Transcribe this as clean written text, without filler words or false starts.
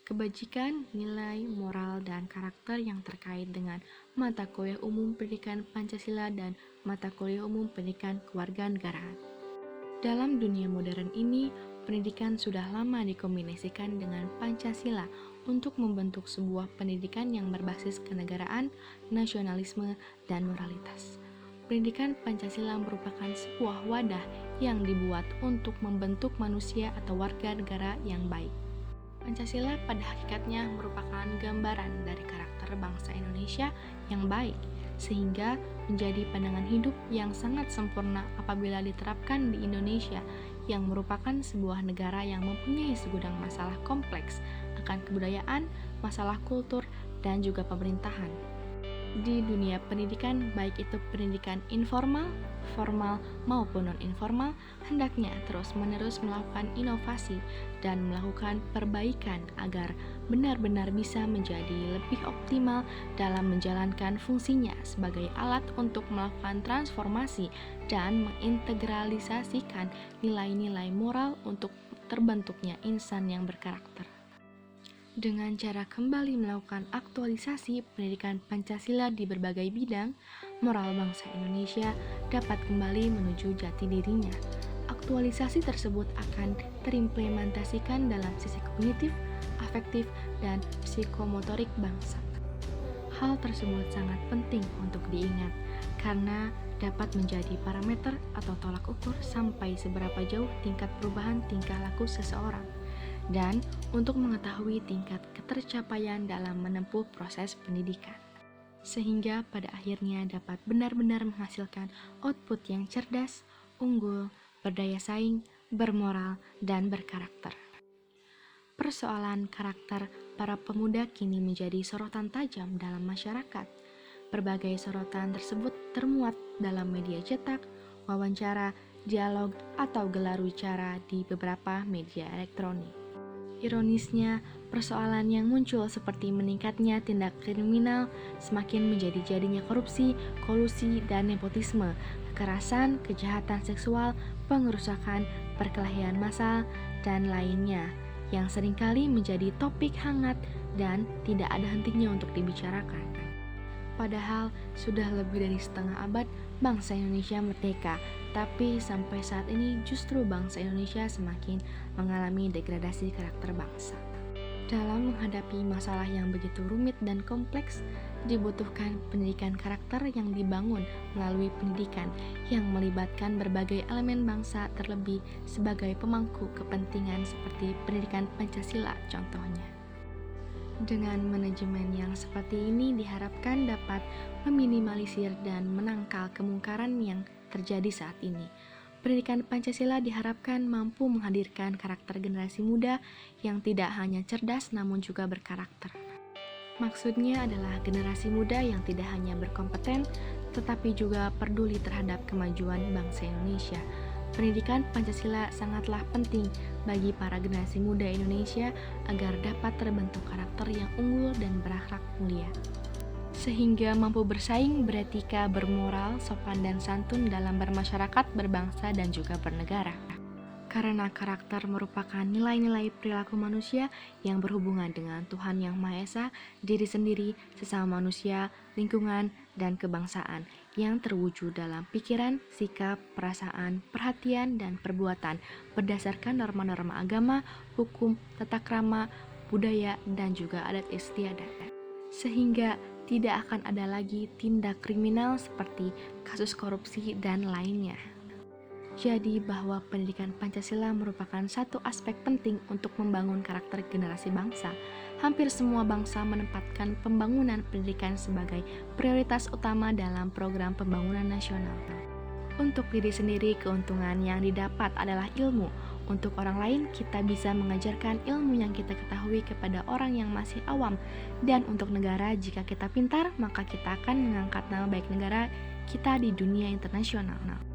kebajikan, nilai, moral, dan karakter yang terkait dengan mata kuliah umum pendidikan Pancasila dan mata kuliah umum pendidikan kewarganegaraan. Dalam dunia modern ini, pendidikan sudah lama dikombinasikan dengan Pancasila untuk membentuk sebuah pendidikan yang berbasis kenegaraan, nasionalisme, dan moralitas. Pendidikan Pancasila merupakan sebuah wadah yang dibuat untuk membentuk manusia atau warga negara yang baik. Pancasila pada hakikatnya merupakan gambaran dari karakter bangsa Indonesia yang baik, sehingga menjadi pandangan hidup yang sangat sempurna apabila diterapkan di Indonesia, yang merupakan sebuah negara yang mempunyai segudang masalah kompleks akan kebudayaan, masalah kultur, dan juga pemerintahan. Di dunia pendidikan, baik itu pendidikan informal, formal, maupun non-informal, hendaknya terus-menerus melakukan inovasi dan melakukan perbaikan agar benar-benar bisa menjadi lebih optimal dalam menjalankan fungsinya sebagai alat untuk melakukan transformasi dan mengintegralisasikan nilai-nilai moral untuk terbentuknya insan yang berkarakter. Dengan cara kembali melakukan aktualisasi pendidikan Pancasila di berbagai bidang, moral bangsa Indonesia dapat kembali menuju jati dirinya. Aktualisasi tersebut akan terimplementasikan dalam sisi kognitif, afektif, dan psikomotorik bangsa. Hal tersebut sangat penting untuk diingat, karena dapat menjadi parameter atau tolak ukur sampai seberapa jauh tingkat perubahan tingkah laku seseorang, dan untuk mengetahui tingkat ketercapaian dalam menempuh proses pendidikan, sehingga pada akhirnya dapat benar-benar menghasilkan output yang cerdas, unggul, berdaya saing, bermoral, dan berkarakter. Persoalan karakter para pemuda kini menjadi sorotan tajam dalam masyarakat. Berbagai sorotan tersebut termuat dalam media cetak, wawancara, dialog, atau gelar wicara di beberapa media elektronik. Ironisnya, persoalan yang muncul seperti meningkatnya tindak kriminal semakin menjadi-jadinya korupsi, kolusi, dan nepotisme, kekerasan, kejahatan seksual, pengerusakan, perkelahian massal, dan lainnya, yang seringkali menjadi topik hangat dan tidak ada hentinya untuk dibicarakan. Padahal sudah lebih dari setengah abad bangsa Indonesia merdeka, tapi sampai saat ini justru bangsa Indonesia semakin mengalami degradasi karakter bangsa. Dalam menghadapi masalah yang begitu rumit dan kompleks, dibutuhkan pendidikan karakter yang dibangun melalui pendidikan yang melibatkan berbagai elemen bangsa, terlebih sebagai pemangku kepentingan seperti pendidikan Pancasila contohnya. Dengan manajemen yang seperti ini diharapkan dapat meminimalisir dan menangkal kemungkaran yang terjadi saat ini. Pendidikan Pancasila diharapkan mampu menghadirkan karakter generasi muda yang tidak hanya cerdas namun juga berkarakter. Maksudnya adalah generasi muda yang tidak hanya berkompeten tetapi juga peduli terhadap kemajuan bangsa Indonesia. Pendidikan Pancasila sangatlah penting bagi para generasi muda Indonesia agar dapat terbentuk karakter yang unggul dan berakhlak mulia, sehingga mampu bersaing, beretika, bermoral, sopan dan santun dalam bermasyarakat, berbangsa, dan juga bernegara. Karena karakter merupakan nilai-nilai perilaku manusia yang berhubungan dengan Tuhan Yang Maha Esa, diri sendiri, sesama manusia, lingkungan, dan kebangsaan yang terwujud dalam pikiran, sikap, perasaan, perhatian, dan perbuatan berdasarkan norma-norma agama, hukum, tata krama, budaya, dan juga adat istiadat. Sehingga tidak akan ada lagi tindak kriminal seperti kasus korupsi dan lainnya. Jadi bahwa pendidikan Pancasila merupakan satu aspek penting untuk membangun karakter generasi bangsa. Hampir semua bangsa menempatkan pembangunan pendidikan sebagai prioritas utama dalam program pembangunan nasional. Untuk diri sendiri, keuntungan yang didapat adalah ilmu. Untuk orang lain, kita bisa mengajarkan ilmu yang kita ketahui kepada orang yang masih awam. Dan untuk negara, jika kita pintar, maka kita akan mengangkat nama baik negara kita di dunia internasional.